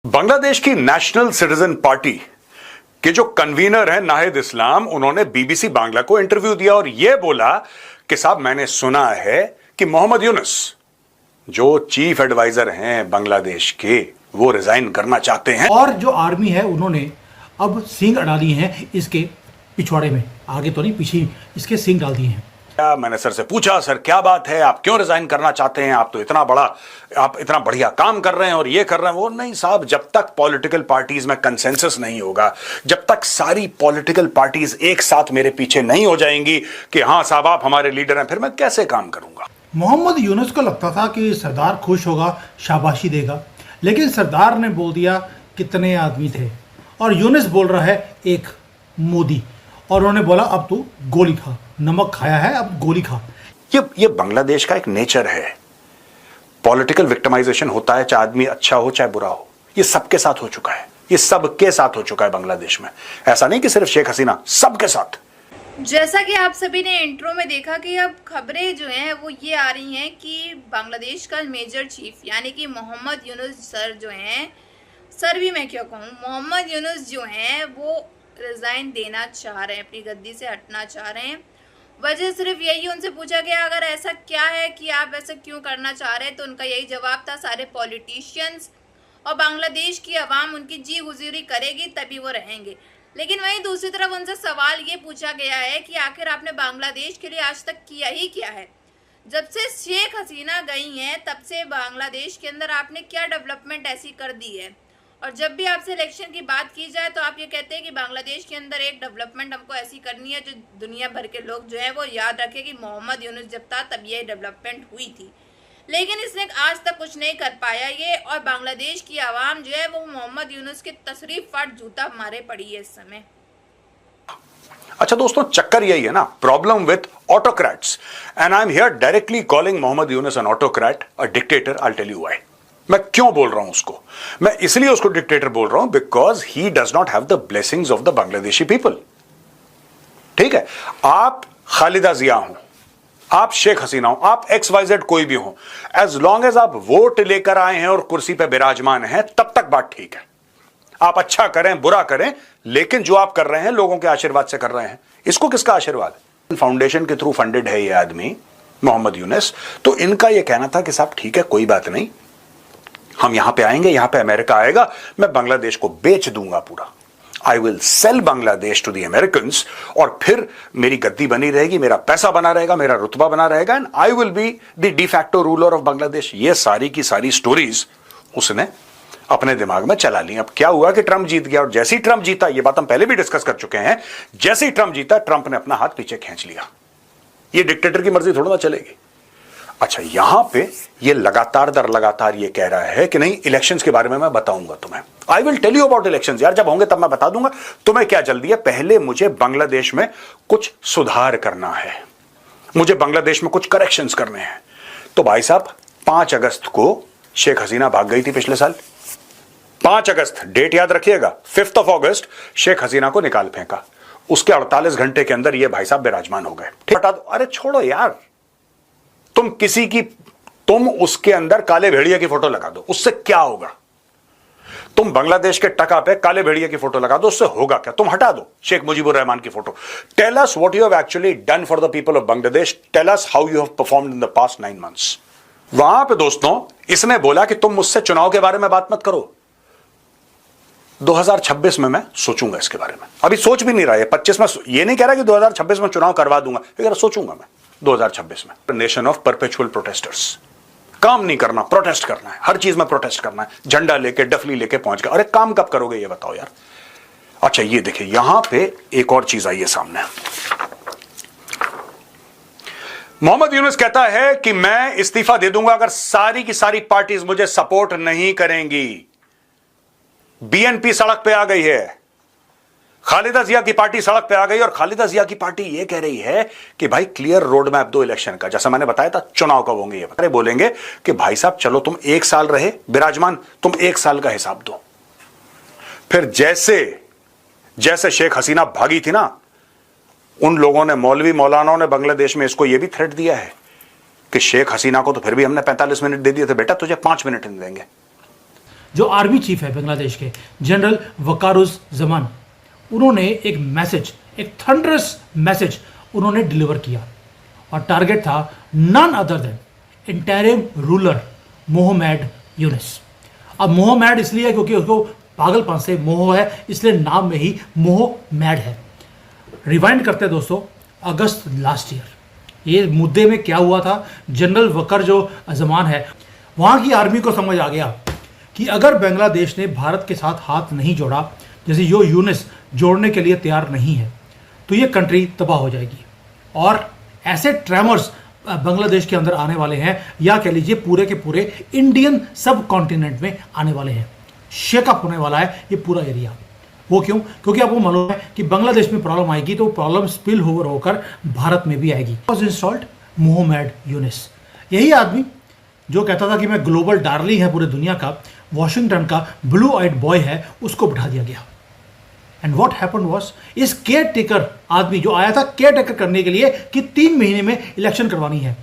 बांग्लादेश की national citizen party के जो कन्वीनर हैं नाहिद इस्लाम, उन्होंने बीबीसी बांग्ला को इंटरव्यू दिया और यह बोला कि साहब मैंने सुना है कि मोहम्मद यूनुस जो चीफ एडवाइजर हैं बांग्लादेश के, वो रिजाइन करना चाहते हैं और जो आर्मी है उन्होंने अब सींग अड़ा दिए हैं इसके पिछवाड़े में, आगे तो नहीं पीछे इसके सींग डाल दिए हैं। मैंने सर से पूछा, सर क्या बात है, आप क्यों रिजाइन करना चाहते हैं, आप तो आप इतना बढ़िया काम कर रहे हैं और ये कर रहे हैं वो। नहीं साहब, जब तक पॉलिटिकल पार्टीज में कंसेंसस नहीं होगा, जब तक सारी पॉलिटिकल पार्टीज एक साथ मेरे पीछे नहीं हो जाएंगी कि हाँ साहब आप हमारे लीडर हैं, फिर मैं कैसे काम करूंगा। मोहम्मद यूनुस को लगता था कि सरदार खुश होगा, शाबाशी देगा, लेकिन सरदार ने बोल दिया कितने आदमी थे और यूनुस बोल रहा है एक मोदी, और उन्होंने बोला अब तू गोली खा, नमक खाया है अब गोली खा। ये बांग्लादेश का एक नेचर है, पॉलिटिकल विक्टिमाइजेशन होता है, चाहे आदमी अच्छा हो चाहे बुरा हो। ये सबके साथ हो चुका है, ये सबके साथ हो चुका है बांग्लादेश में। ऐसा नहीं कि सिर्फ शेख हसीना, सबके साथ। जैसा कि आप सभी ने इंट्रो में देखा कि अब खबरें जो हैं वो ये आ रही हैं कि बांग्लादेश का मेजर चीफ यानी कि मोहम्मद यूनुस सर जो हैं, सर भी मैं क्यों कहूँ, मोहम्मद यूनुस जो हैं वो रिज़ाइन देना चाह रहे हैं, अपनी गद्दी से हटना चाह रहे हैं। वजह सिर्फ यही, उनसे पूछा गया अगर ऐसा क्या है कि आप ऐसा क्यों करना चाह रहे हैं, तो उनका यही जवाब था सारे पॉलिटिशियंस और बांग्लादेश की आवाम उनकी जी गुजरी करेगी तभी वो रहेंगे। लेकिन वहीं दूसरी तरफ उनसे सवाल ये पूछा गया है कि आखिर आपने बांग्लादेश के लिए आज तक किया ही क्या है। जब से शेख हसीना गई हैं तब से बांग्लादेश के अंदर आपने क्या डेवलपमेंट ऐसी कर दी है। और जब भी आपसे इलेक्शन की बात की जाए तो आप ये कहते हैं कि बांग्लादेश के अंदर एक डेवलपमेंट हमको ऐसी करनी है जो दुनिया भर के लोग जो है वो याद रखे कि मोहम्मद यूनुस जब था तब ये डेवलपमेंट हुई थी। लेकिन इसने आज तक कुछ नहीं कर पाया ये, और बांग्लादेश की आवाम जो है वो मोहम्मद यूनुस के तशरीफ फाट जूता मारे पड़ी है इस समय। अच्छा दोस्तों, चक्कर यही है ना, problem with autocrats, and I am here directly calling Mohammad Yunus an autocrat, a dictator. I tell you why. मैं क्यों बोल रहा हूं उसको, मैं इसलिए उसको डिक्टेटर बोल रहा हूं because he does not have the blessings of the Bangladeshi people. ठीक है, आप खालिदा जिया हो, आप शेख हसीना हो, आप XYZ कोई भी हो, एज लॉन्ग एज आप वोट लेकर आए हैं और कुर्सी पे विराजमान हैं तब तक बात ठीक है। आप अच्छा करें बुरा करें, लेकिन जो आप कर रहे हैं लोगों के आशीर्वाद से कर रहे हैं। इसको किसका आशीर्वाद है? फाउंडेशन के थ्रू फंडेड है ये आदमी मोहम्मद यूनुस। तो इनका यह कहना था कि साहब ठीक है कोई बात नहीं, हम यहां पे आएंगे, यहां पे अमेरिका आएगा, मैं बांग्लादेश को बेच दूंगा पूरा। I will sell Bangladesh to the Americans, और फिर मेरी गद्दी बनी रहेगी, मेरा पैसा बना रहेगा, मेरा रुतबा बना रहेगा, and I will be the de facto ruler of Bangladesh. ये सारी की सारी स्टोरीज उसने अपने दिमाग में चला ली। अब क्या हुआ कि ट्रंप जीत गया, और जैसे ही ट्रंप जीता, ये बात हम पहले भी डिस्कस कर चुके हैं, जैसे ही ट्रंप जीता ट्रंप ने अपना हाथ पीछे खींच लिया। ये डिक्टेटर की मर्जी थोड़ा ना चलेगी। अच्छा, यहां पे ये लगातार दर लगातार ये कह रहा है कि नहीं इलेक्शंस के बारे में मैं बताऊंगा तुम्हें, I will tell you about elections. यार जब होंगे तब मैं बता दूंगा, तुम्हें क्या जल्दी है, पहले मुझे बांग्लादेश में कुछ सुधार करना है, मुझे बांग्लादेश में कुछ करेक्शंस करने हैं। तो भाई साहब 5 अगस्त को शेख हसीना भाग गई थी पिछले साल, 5 अगस्त डेट याद रखिएगा, 5th of August Sheikh Hasina को निकाल फेंका। उसके 48 घंटे के अंदर ये भाई साहब विराजमान हो गए। हटा दो, अरे छोड़ो यार, तुम उसके अंदर काले भेड़िया की फोटो लगा दो, उससे क्या होगा? तुम बांग्लादेश के टका पे काले भेड़िया की फोटो लगा दो, उससे होगा क्या? तुम हटा दो शेख मुजीबुर रहमान की photo. Tell us what you have actually done for the people of Bangladesh, tell us how you have performed in the past 9 months। वहां पे दोस्तों इसने बोला कि तुम मुझसे चुनाव के बारे में बात मत करो, 2026 में मैं सोचूंगा इसके बारे में। अभी सोच भी नहीं रहा है, 25 में ये नहीं कह रहा कि 2026 में चुनाव करवा दूंगा, लेकिन सोचूंगा मैं 2026 में। नेशन ऑफ परपेचुअल प्रोटेस्टर्स, काम नहीं करना, प्रोटेस्ट करना है, हर चीज में प्रोटेस्ट करना है, झंडा लेके डफली लेके पहुंच गए। अरे काम कब करोगे ये बताओ यार। अच्छा ये देखिए, यहां पे एक और चीज आई है सामने। मोहम्मद यूनुस कहता है कि मैं इस्तीफा दे दूंगा अगर सारी की सारी पार्टीज मुझे सपोर्ट नहीं करेंगी। BNP सड़क पे आ गई है, खालिदा जिया की पार्टी सड़क पे आ गई, और खालिदा जिया की पार्टी ये कह रही है कि भाई क्लियर रोड मैप दो इलेक्शन का। जैसा मैंने बताया था चुनाव कब होंगे ये बता, बोलेंगे कि भाई साहब चलो तुम 1 साल रहे विराजमान, तुम 1 साल का हिसाब दो। फिर जैसे जैसे शेख हसीना भागी थी ना, उन लोगों ने, मौलवी मौलानाओं ने बांग्लादेश में इसको यह भी थ्रेट दिया है कि शेख हसीना को तो फिर भी हमने 45 मिनट दे दिए थे, बेटा तुझे 5 मिनट नहीं देंगे। जो आर्मी चीफ है बांग्लादेश के, जनरल वकारुज़्ज़मान, उन्होंने एक मैसेज, एक थंडरस मैसेज उन्होंने डिलीवर किया और टारगेट था none other than interim ruler Mohammad Yunus. अब मोहम्मद इसलिए क्योंकि उसको पागलपन से मोह है, इसलिए नाम में ही मोहम्मद है। रिवाइंड करते हैं दोस्तों, अगस्त लास्ट ईयर ये मुद्दे में क्या हुआ था। जनरल वकर जो ज़मान है, वहाँ की आर्मी को समझ आ गया कि अगर बांग्लादेश ने भारत के साथ हाथ नहीं जोड़ा, जैसे यो यूनुस जोड़ने के लिए तैयार नहीं है, तो ये कंट्री तबाह हो जाएगी और ऐसे ट्रेमर्स बांग्लादेश के अंदर आने वाले हैं, या कह लीजिए पूरे के पूरे इंडियन सब कॉन्टिनेंट में आने वाले हैं। शेकअप होने वाला है ये पूरा एरिया। वो क्यों? क्योंकि आपको मालूम है कि बांग्लादेश में प्रॉब्लम आएगी तो प्रॉब्लम स्पिल ओवर होकर भारत में भी आएगी। वॉज इंस्टॉल्ड मोहम्मद यूनुस, यही आदमी जो कहता था कि मैं ग्लोबल डार्लिंग है पूरे दुनिया का, वॉशिंगटन का ब्लू आइड बॉय है, उसको बिठा दिया गया। एंड व्हाट हैपेंड वाज, इस केयर टेकर आदमी जो आया था केयर टेकर करने के लिए कि 3 महीने में इलेक्शन करवानी है,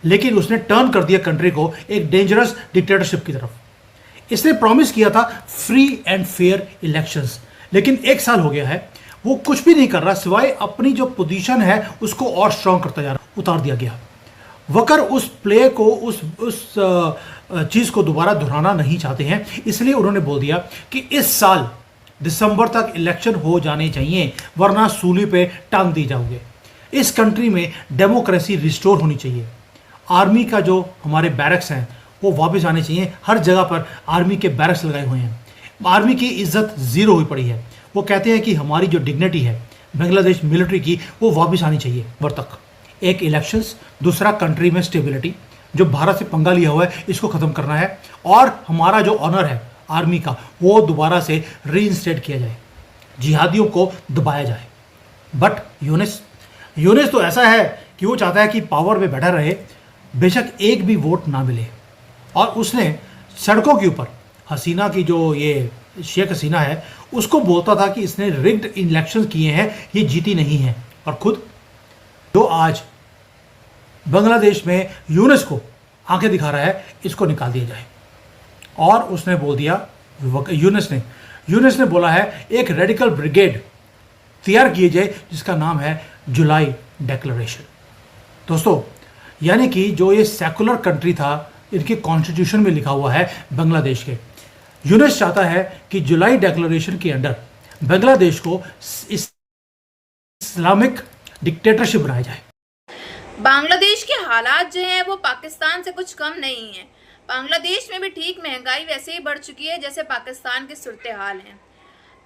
लेकिन उसने टर्न कर दिया कंट्री को एक डेंजरस डिक्टेटरशिप की तरफ। इसने प्रॉमिस किया था फ्री एंड फेयर इलेक्शंस, लेकिन 1 साल हो गया है, वो कुछ भी नहीं कर रहा सिवाय अपनी जो पोजीशन है उसको और स्ट्रांग करता जा रहा। उतार दिया गया। वकर उस प्ले को, उस चीज़ को दोबारा दोहराना नहीं चाहते हैं, इसलिए उन्होंने बोल दिया कि इस साल दिसंबर तक इलेक्शन हो जाने चाहिए, वरना सूली पे टांग दी जाओगे। इस कंट्री में डेमोक्रेसी रिस्टोर होनी चाहिए। आर्मी का जो हमारे बैरक्स हैं वो वापस आने चाहिए। हर जगह पर आर्मी के बैरक्स लगाए हुए हैं। आर्मी की इज्जत ज़ीरो हुई पड़ी है। वो कहते हैं कि हमारी जो डिग्निटी है बांग्लादेश मिलिट्री की, वो वापस आनी चाहिए वर तक। एक इलेक्शंस, दूसरा कंट्री में स्टेबिलिटी, जो भारत से पंगा लिया हुआ है इसको ख़त्म करना है, और हमारा जो ऑनर है आर्मी का वो दोबारा से रीइंस्टेट किया जाए, जिहादियों को दबाया जाए। बट यूनुस तो ऐसा है कि वो चाहता है कि पावर में बैठा रहे, बेशक एक भी वोट ना मिले। और उसने सड़कों के ऊपर हसीना की जो ये शेख हसीना है उसको बोलता था कि इसने रिग्ड इलेक्शन किए हैं, ये जीती नहीं है। और खुद जो आज बांग्लादेश में यूनुस को आंखें दिखा रहा है, इसको निकाल दिया जाए। और उसने बोल दिया, यूनुस ने बोला है एक रेडिकल ब्रिगेड तैयार किए जाए जिसका नाम है जुलाई डिक्लेरेशन। दोस्तों, यानी कि जो ये सेकुलर कंट्री था, इनके कॉन्स्टिट्यूशन में लिखा हुआ है बांग्लादेश के, यूनुस चाहता है कि जुलाई डिक्लेरेशन के अंडर बांग्लादेश को इस्लामिक डिक्टेटरशिप बनाया जाए। बांग्लादेश के हालात जो हैं वो पाकिस्तान से कुछ कम नहीं है। बांग्लादेश में भी ठीक महंगाई वैसे ही बढ़ चुकी है जैसे पाकिस्तान के सूरत हाल हैं।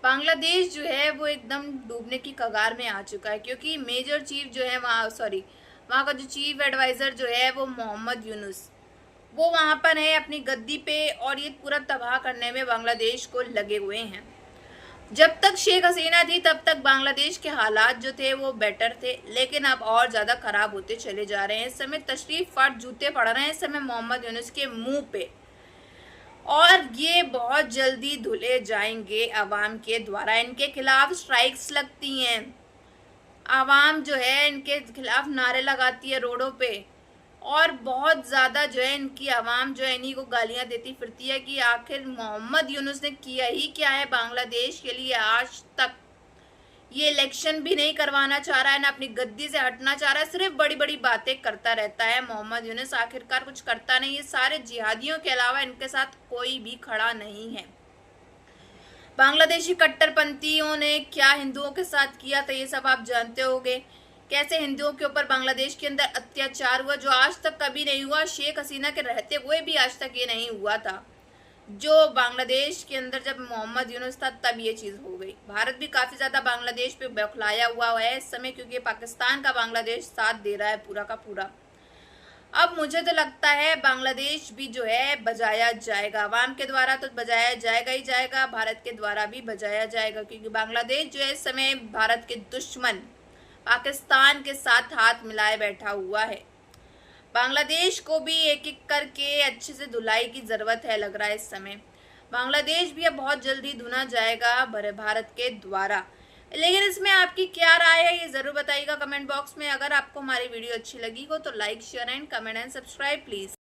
बांग्लादेश जो है वो एकदम डूबने की कगार में आ चुका है, क्योंकि मेजर चीफ जो है वहाँ का जो चीफ एडवाइज़र जो है वो मोहम्मद यूनुस, वो वहाँ पर है अपनी गद्दी पे, और ये पूरा तबाह करने में बांग्लादेश को लगे हुए हैं। जब तक शेख हसीना थी तब तक बांग्लादेश के हालात जो थे वो बेटर थे, लेकिन अब और ज़्यादा ख़राब होते चले जा रहे हैं। इस समय तशरीफ फाट जूते पड़ रहे हैं इस समय मोहम्मद यूनुस के मुंह पे, और ये बहुत जल्दी धुले जाएंगे अवाम के द्वारा। इनके खिलाफ स्ट्राइक्स लगती हैं, आवाम जो है इनके खिलाफ नारे लगाती है रोडों पे, और बहुत ज़्यादा जो है इनकी आवाम जो है इन्हीं को गालियां देती फिरती है कि आखिर मोहम्मद यूनुस ने किया ही क्या है बांग्लादेश के लिए। आज तक ये इलेक्शन भी नहीं करवाना चाह रहा है, ना अपनी गद्दी से हटना चाह रहा है, सिर्फ बड़ी बड़ी बातें करता रहता है मोहम्मद यूनुस। आखिरकार कुछ करता नहीं है। सारे जिहादियों के अलावा इनके साथ कोई भी खड़ा नहीं है। बांग्लादेशी कट्टरपंथियों ने क्या हिंदुओं के साथ किया था ये सब आप जानते होंगे। कैसे हिंदुओं के ऊपर बांग्लादेश के अंदर अत्याचार हुआ जो आज तक कभी नहीं हुआ। शेख हसीना के रहते हुए भी आज तक ये नहीं हुआ था। जो बांग्लादेश के अंदर जब मोहम्मद यूनुस था तब ये चीज़ हो गई। भारत भी काफ़ी ज़्यादा बांग्लादेश पे बौखलाया हुआ है इस समय, क्योंकि पाकिस्तान का बांग्लादेश साथ दे रहा है पूरा का पूरा। अब मुझे तो लगता है बांग्लादेश भी जो है बजाया जाएगा, अवाम के द्वारा तो बजाया जाएगा ही जाएगा, भारत के द्वारा भी बजाया जाएगा, क्योंकि बांग्लादेश जो है इस समय भारत के दुश्मन पाकिस्तान के साथ हाथ मिलाए बैठा हुआ है। बांग्लादेश को भी एक एक करके अच्छे से धुलाई की ज़रूरत है लग रहा है इस समय। बांग्लादेश भी अब बहुत जल्दी धुना जाएगा भारत के द्वारा। लेकिन इसमें आपकी क्या राय है ये ज़रूर बताइएगा कमेंट बॉक्स में। अगर आपको हमारी वीडियो अच्छी लगी हो तो like share and comment and subscribe please.